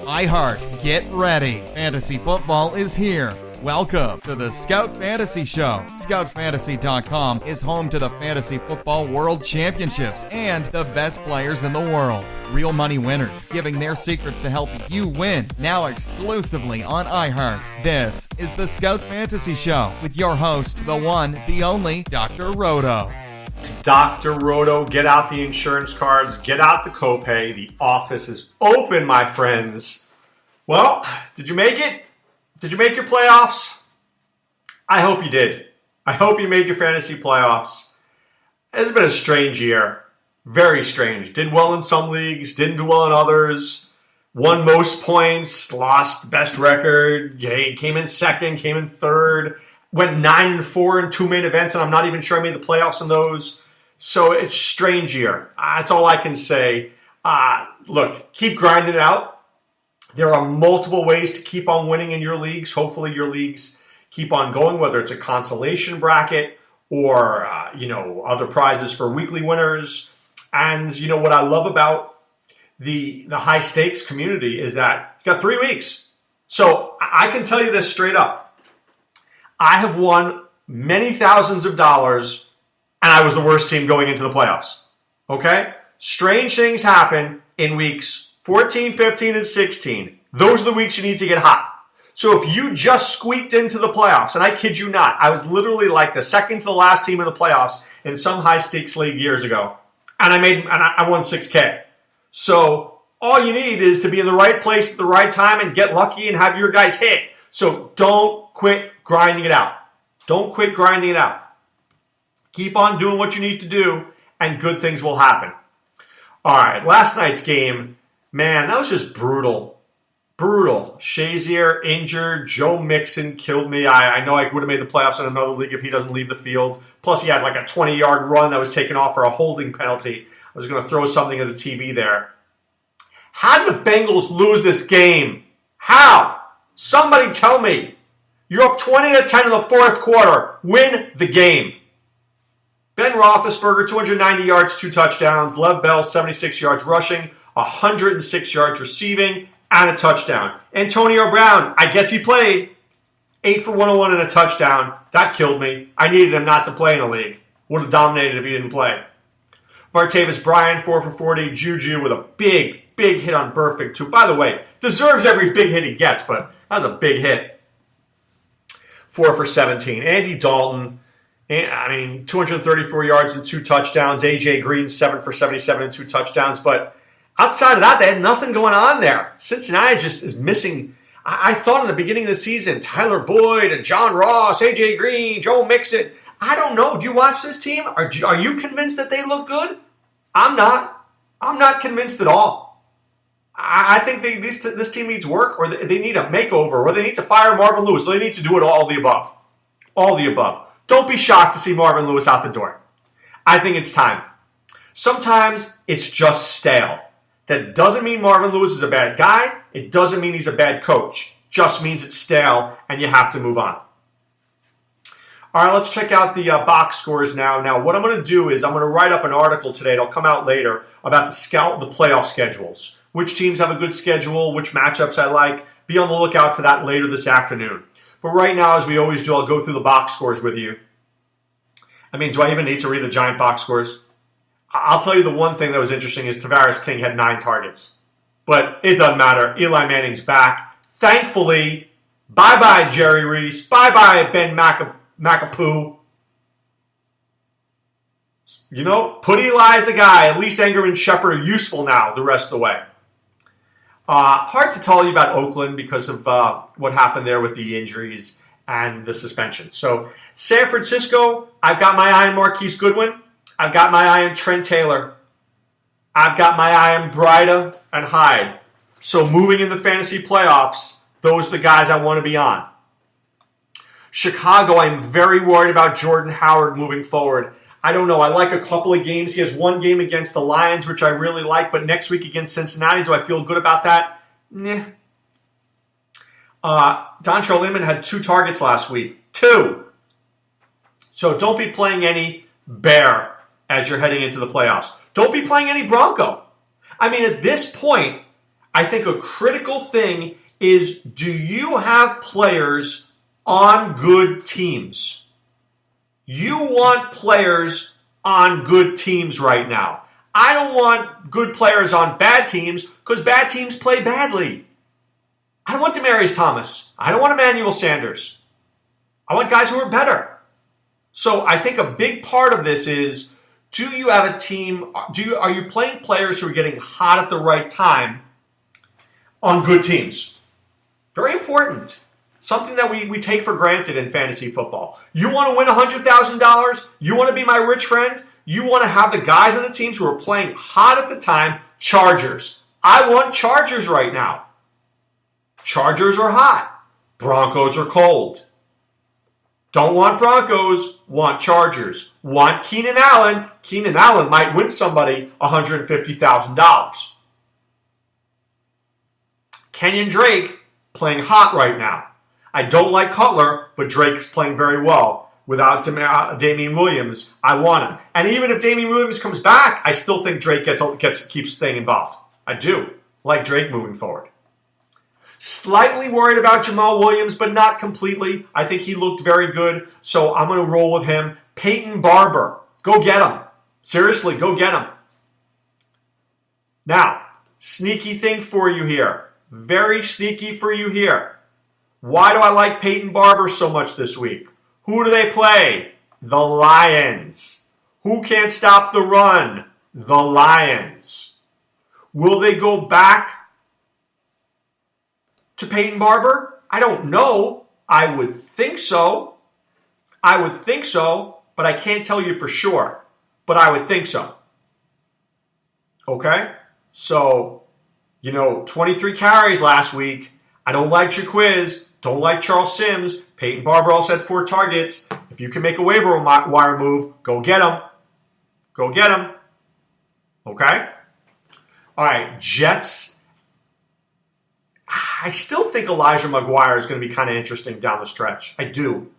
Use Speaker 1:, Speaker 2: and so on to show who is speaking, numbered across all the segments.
Speaker 1: iHeart, get ready. Fantasy football is here. Welcome to the Scout Fantasy Show. ScoutFantasy.com is home to the Fantasy Football World Championships and the best players in the world. Real money winners giving their secrets to help you win. Now exclusively on iHeart. This is the Scout Fantasy Show with your host, the one, the only, Dr. Roto.
Speaker 2: Dr. Roto, get out the insurance cards, get out the copay. The office is open, my friends. Well, did you make it? Did you make your playoffs? I hope you did. I hope you made your fantasy playoffs. It's been a strange year. Very strange. Did well in some leagues, didn't do well in others. Won most points, lost best record, came in second, came in third. Went 9-4 in two main events, and I'm not even sure I made the playoffs in those. So it's a strange year. That's all I can say. Look, keep grinding it out. There are multiple ways to keep on winning in your leagues. Hopefully your leagues keep on going, whether it's a consolation bracket or, other prizes for weekly winners. And, what I love about the high stakes community is that you got 3 weeks. So I can tell you this straight up. I have won many thousands of dollars, and I was the worst team going into the playoffs. Okay? Strange things happen in weeks 14, 15, and 16. Those are the weeks you need to get hot. So if you just squeaked into the playoffs, and I kid you not, I was literally like the second to the last team in the playoffs in some high-stakes league years ago, and I won $6K. So all you need is to be in the right place at the right time and get lucky and have your guys hit. So don't quit grinding it out. Don't quit grinding it out. Keep on doing what you need to do, and good things will happen. All right, last night's game, man, that was just brutal. Brutal. Shazier injured. Joe Mixon killed me. I know I would have made the playoffs in another league if he doesn't leave the field. Plus, he had like a 20-yard run that was taken off for a holding penalty. I was going to throw something at the TV there. How did the Bengals lose this game? How? Somebody tell me. You're up 20-10 in the fourth quarter. Win the game. Ben Roethlisberger, 290 yards, 2 touchdowns. Lev Bell, 76 yards rushing, 106 yards receiving, and a touchdown. Antonio Brown, I guess he played. 8 for 101 and a touchdown. That killed me. I needed him not to play in the league. Would have dominated if he didn't play. Martavis Bryant, 4 for 40. Juju with a big hit on Burfict, too. By the way, deserves every big hit he gets, but that was a big hit. 4 for 17. Andy Dalton, 234 yards and 2 touchdowns. A.J. Green, 7 for 77 and 2 touchdowns. But outside of that, they had nothing going on there. Cincinnati just is missing. I thought in the beginning of the season, Tyler Boyd and John Ross, A.J. Green, Joe Mixon. I don't know. Do you watch this team? Are you convinced that they look good? I'm not. I'm not convinced at all. I think this team needs work, or they need a makeover, or they need to fire Marvin Lewis, or they need to do it all the above. All the above. Don't be shocked to see Marvin Lewis out the door. I think it's time. Sometimes it's just stale. That doesn't mean Marvin Lewis is a bad guy. It doesn't mean he's a bad coach. Just means it's stale, and you have to move on. All right, let's check out the box scores now. Now, what I'm going to do is I'm going to write up an article today. It'll come out later about the playoff schedules. Which teams have a good schedule, which matchups I like. Be on the lookout for that later this afternoon. But right now, as we always do, I'll go through the box scores with you. Do I even need to read the Giant box scores? I'll tell you the one thing that was interesting is Tavares King had 9 targets. But it doesn't matter. Eli Manning's back. Thankfully, bye-bye Jerry Reese. Bye-bye Ben McApoo. Put Eli as the guy. At least Ingram and Shepard are useful now the rest of the way. Hard to tell you about Oakland because of what happened there with the injuries and the suspension. So, San Francisco, I've got my eye on Marquise Goodwin. I've got my eye on Trent Taylor. I've got my eye on Breida and Hyde. So, moving in the fantasy playoffs, those are the guys I want to be on. Chicago, I'm very worried about Jordan Howard moving forward. I don't know. I like a couple of games. He has one game against the Lions, which I really like, but next week against Cincinnati, do I feel good about that? Nah. Dontrell Inman had 2 targets last week. 2. So don't be playing any Bear as you're heading into the playoffs. Don't be playing any Bronco. At this point, I think a critical thing is, do you have players on good teams? You want players on good teams right now. I don't want good players on bad teams because bad teams play badly. I don't want Demaryius Thomas. I don't want Emmanuel Sanders. I want guys who are better. So I think a big part of this is, do you have a team? Are you playing players who are getting hot at the right time on good teams? Very important. Something that we take for granted in fantasy football. You want to win $100,000? You want to be my rich friend? You want to have the guys on the teams who are playing hot at the time? Chargers. I want Chargers right now. Chargers are hot. Broncos are cold. Don't want Broncos, want Chargers. Want Keenan Allen. Keenan Allen might win somebody $150,000. Kenyon Drake playing hot right now. I don't like Cutler, but Drake's playing very well. Without Damian Williams, I want him. And even if Damian Williams comes back, I still think Drake keeps staying involved. I do like Drake moving forward. Slightly worried about Jamal Williams, but not completely. I think he looked very good, so I'm going to roll with him. Peyton Barber, go get him. Seriously, go get him. Now, sneaky thing for you here. Very sneaky for you here. Why do I like Peyton Barber so much this week? Who do they play? The Lions. Who can't stop the run? The Lions. Will they go back to Peyton Barber? I don't know. I would think so. But I can't tell you for sure. But I would think so. Okay? So, 23 carries last week. I don't like Jaquiz. Don't like Charles Sims. Peyton Barber also had 4 targets. If you can make a waiver wire move, go get him. Go get him. Okay? All right, Jets. I still think Elijah McGuire is going to be kind of interesting down the stretch. I do.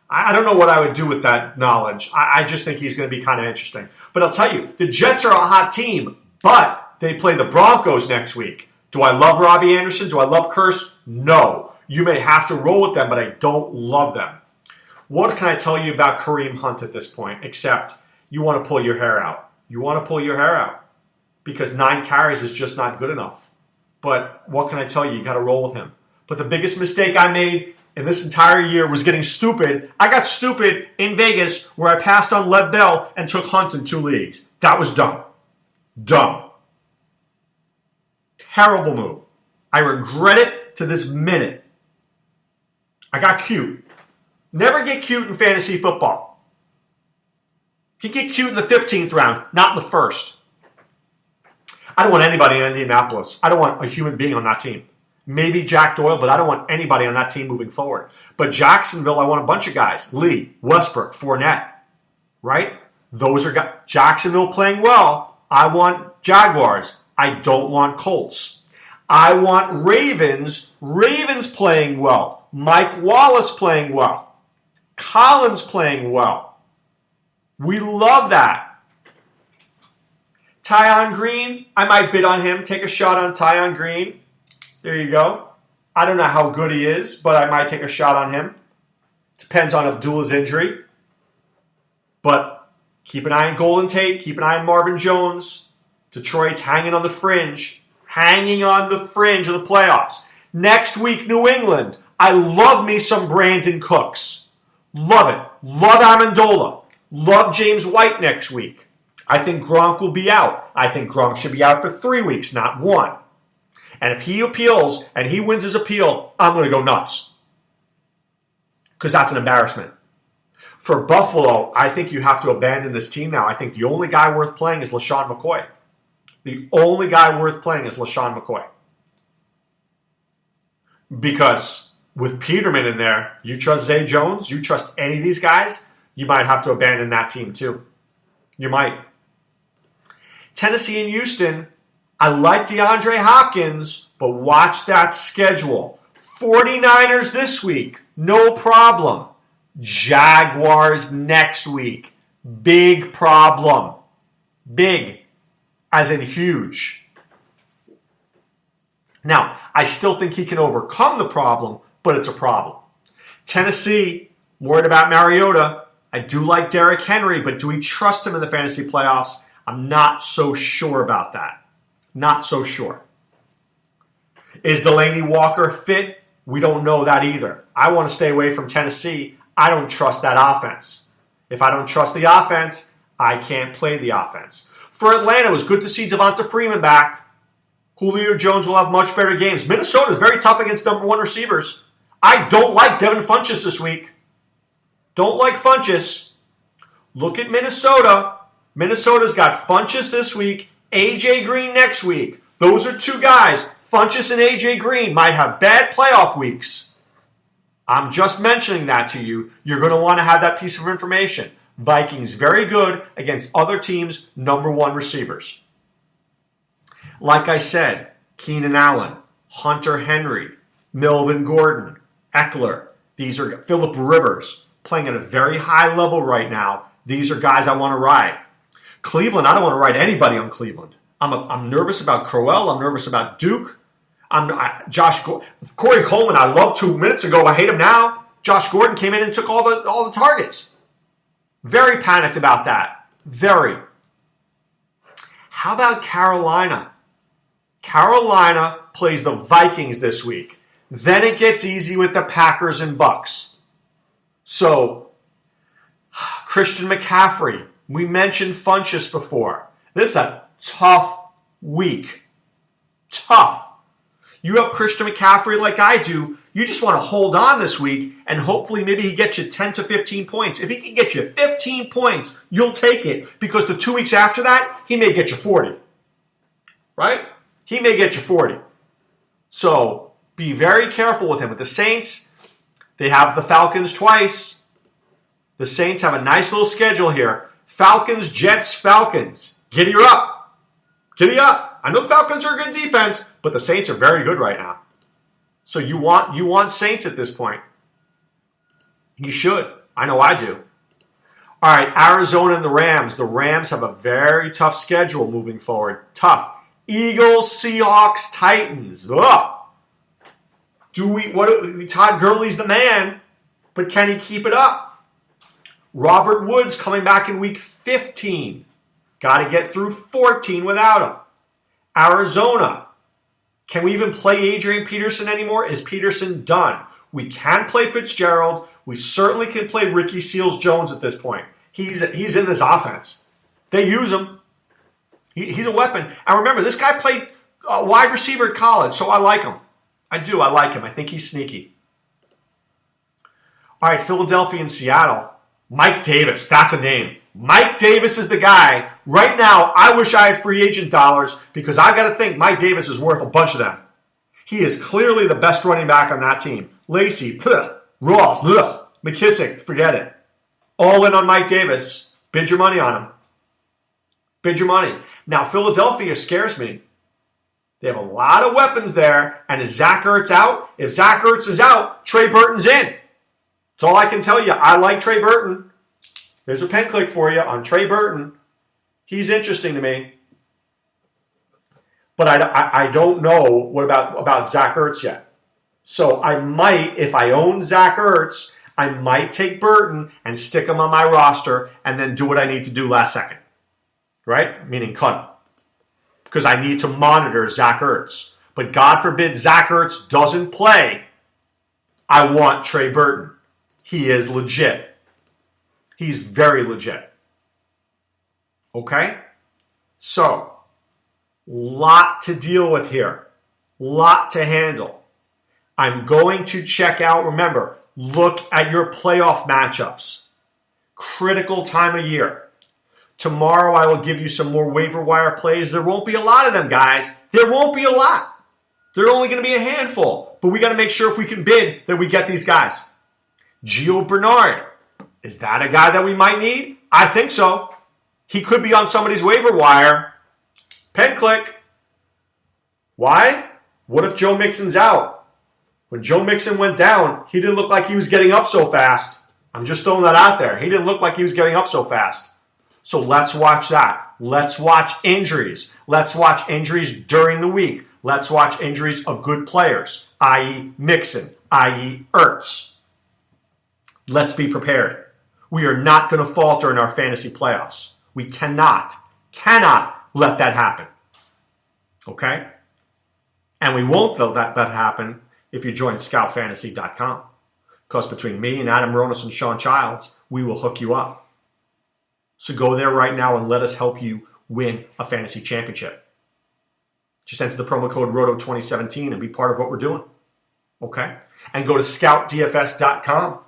Speaker 2: I don't know what I would do with that knowledge. I just think he's going to be kind of interesting. But I'll tell you, the Jets are a hot team, but they play the Broncos next week. Do I love Robbie Anderson? Do I love Curse? No. You may have to roll with them, but I don't love them. What can I tell you about Kareem Hunt at this point, except you want to pull your hair out? You want to pull your hair out because 9 carries is just not good enough. But what can I tell you? You got to roll with him. But the biggest mistake I made in this entire year was getting stupid. I got stupid in Vegas where I passed on Lev Bell and took Hunt in 2 leagues. That was dumb. Dumb. Terrible move. I regret it to this minute. I got cute. Never get cute in fantasy football. You can get cute in the 15th round, not in the first. I don't want anybody in Indianapolis. I don't want a human being on that team. Maybe Jack Doyle, but I don't want anybody on that team moving forward. But Jacksonville, I want a bunch of guys. Lee, Westbrook, Fournette. Right? Those are guys. Jacksonville playing well. I want Jaguars. I don't want Colts. I want Ravens. Ravens playing well. Mike Wallace playing well. Collins playing well. We love that. Tyon Green, I might bid on him. Take a shot on Tyon Green. There you go. I don't know how good he is, but I might take a shot on him. Depends on Abdullah's injury. But keep an eye on Golden Tate. Keep an eye on Marvin Jones. Detroit's hanging on the fringe. Hanging on the fringe of the playoffs. Next week, New England. I love me some Brandon Cooks. Love it. Love Amendola. Love James White next week. I think Gronk will be out. I think Gronk should be out for 3 weeks, not 1. And if he appeals and he wins his appeal, I'm going to go nuts. Because that's an embarrassment. For Buffalo, I think you have to abandon this team now. I think the only guy worth playing is LaShawn McCoy. The only guy worth playing is LaShawn McCoy. Because with Peterman in there, you trust Zay Jones, you trust any of these guys, you might have to abandon that team too. You might. Tennessee and Houston, I like DeAndre Hopkins, but watch that schedule. 49ers this week, no problem. Jaguars next week, big problem. Big, as in huge. Now, I still think he can overcome the problem, but it's a problem. Tennessee, worried about Mariota. I do like Derrick Henry, but do we trust him in the fantasy playoffs? I'm not so sure about that. Not so sure. Is Delaney Walker fit? We don't know that either. I want to stay away from Tennessee. I don't trust that offense. If I don't trust the offense, I can't play the offense. For Atlanta, it was good to see Devonta Freeman back. Julio Jones will have much better games. Minnesota is very tough against number one receivers. I don't like Devin Funchess this week. Don't like Funchess. Look at Minnesota. Minnesota's got Funchess this week, A.J. Green next week. Those are two guys. Funchess and A.J. Green might have bad playoff weeks. I'm just mentioning that to you. You're going to want to have that piece of information. Vikings very good against other teams' number one receivers. Like I said, Keenan Allen, Hunter Henry, Melvin Gordon, Eckler. These are Phillip Rivers playing at a very high level right now. These are guys I want to ride. Cleveland, I don't want to ride anybody on Cleveland. I'm nervous about Crowell. I'm nervous about Duke. Corey Coleman, I loved 2 minutes ago. I hate him now. Josh Gordon came in and took all the targets. Very panicked about that. Very. How about Carolina? Carolina plays the Vikings this week. Then it gets easy with the Packers and Bucks. So, Christian McCaffrey. We mentioned Funchess before. This is a tough week. Tough. You have Christian McCaffrey like I do. You just want to hold on this week and hopefully maybe he gets you 10 to 15 points. If he can get you 15 points, you'll take it because the 2 weeks after that, he may get you 40. Right? He may get you 40. So be very careful with him. With the Saints, they have the Falcons twice. The Saints have a nice little schedule here. Falcons, Jets, Falcons. Giddy up. Giddy up. I know the Falcons are a good defense, but the Saints are very good right now. So you want Saints at this point. You should. I know I do. All right, Arizona and the Rams. The Rams have a very tough schedule moving forward. Tough. Eagles, Seahawks, Titans. Ugh. Todd Gurley's the man, but can he keep it up? Robert Woods coming back in week 15. Got to get through 14 without him. Arizona. Can we even play Adrian Peterson anymore? Is Peterson done? We can play Fitzgerald. We certainly can play Ricky Seals-Jones at this point. He's in this offense. They use him. He's a weapon. And remember, this guy played wide receiver at college, so I like him. I do. I like him. I think he's sneaky. All right, Philadelphia and Seattle. Mike Davis. That's a name. Mike Davis is the guy. Right now, I wish I had free agent dollars because I've got to think Mike Davis is worth a bunch of them. He is clearly the best running back on that team. Lacey, Ross, McKissick, forget it. All in on Mike Davis. Bid your money on him. Bid your money. Now, Philadelphia scares me. They have a lot of weapons there, and is Zach Ertz out? If Zach Ertz is out, Trey Burton's in. That's all I can tell you. I like Trey Burton. There's a pen click for you on Trey Burton. He's interesting to me. But I don't know what about Zach Ertz yet. So I might, if I own Zach Ertz, I might take Burton and stick him on my roster and then do what I need to do last second. Right? Meaning cut him. Because I need to monitor Zach Ertz. But God forbid Zach Ertz doesn't play. I want Trey Burton. He is legit. He's very legit. Okay? So, lot to deal with here. Lot to handle. I'm going to check out, remember, look at your playoff matchups. Critical time of year. Tomorrow I will give you some more waiver wire plays. There won't be a lot of them, guys. There won't be a lot. There are only going to be a handful. But we got to make sure if we can bid that we get these guys. Gio Bernard. Is that a guy that we might need? I think so. He could be on somebody's waiver wire. Pen click. Why? What if Joe Mixon's out? When Joe Mixon went down, he didn't look like he was getting up so fast. I'm just throwing that out there. He didn't look like he was getting up so fast. So let's watch that. Let's watch injuries. Let's watch injuries during the week. Let's watch injuries of good players, i.e. Mixon, i.e. Ertz. Let's be prepared. We are not going to falter in our fantasy playoffs. We cannot let that happen. Okay? And we won't let that happen if you join scoutfantasy.com. Because between me and Adam Ronas and Sean Childs, we will hook you up. So go there right now and let us help you win a fantasy championship. Just enter the promo code ROTO2017 and be part of what we're doing. Okay? And go to scoutdfs.com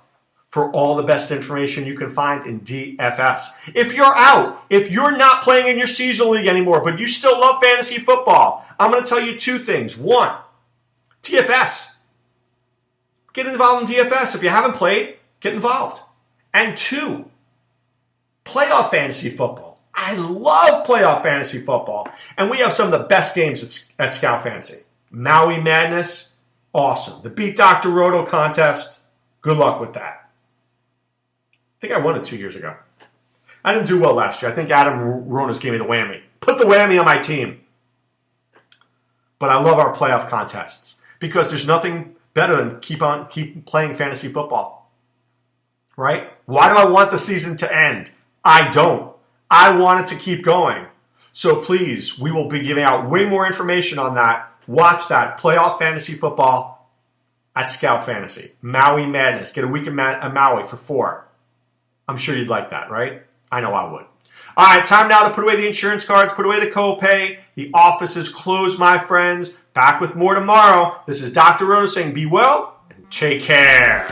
Speaker 2: for all the best information you can find in DFS. If you're out, if you're not playing in your season league anymore, but you still love fantasy football, I'm going to tell you two things. One, DFS. Get involved in DFS. If you haven't played, get involved. And two, playoff fantasy football. I love playoff fantasy football. And we have some of the best games at Scout Fantasy. Maui Madness, awesome. The Beat Dr. Roto contest, good luck with that. I think I won it 2 years ago. I didn't do well last year. I think Adam Ronas gave me the whammy. Put the whammy on my team. But I love our playoff contests because there's nothing better than keep playing fantasy football. Right? Why do I want the season to end? I don't. I want it to keep going. So please, we will be giving out way more information on that. Watch that. Playoff fantasy football at Scout Fantasy. Maui Madness. Get a week in Maui for $4. I'm sure you'd like that, right? I know I would. All right, time now to put away the insurance cards, put away the copay. The office is closed, my friends. Back with more tomorrow. This is Dr. Roto saying be well and take care.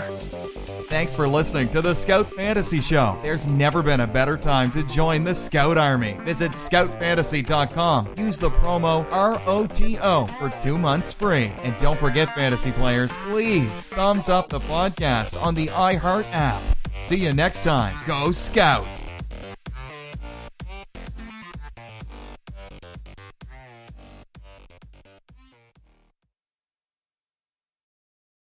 Speaker 1: Thanks for listening to the Scout Fantasy Show. There's never been a better time to join the Scout Army. Visit scoutfantasy.com. Use the promo ROTO for 2 months free. And don't forget, fantasy players, please thumbs up the podcast on the iHeart app. See you next time. Go Scouts!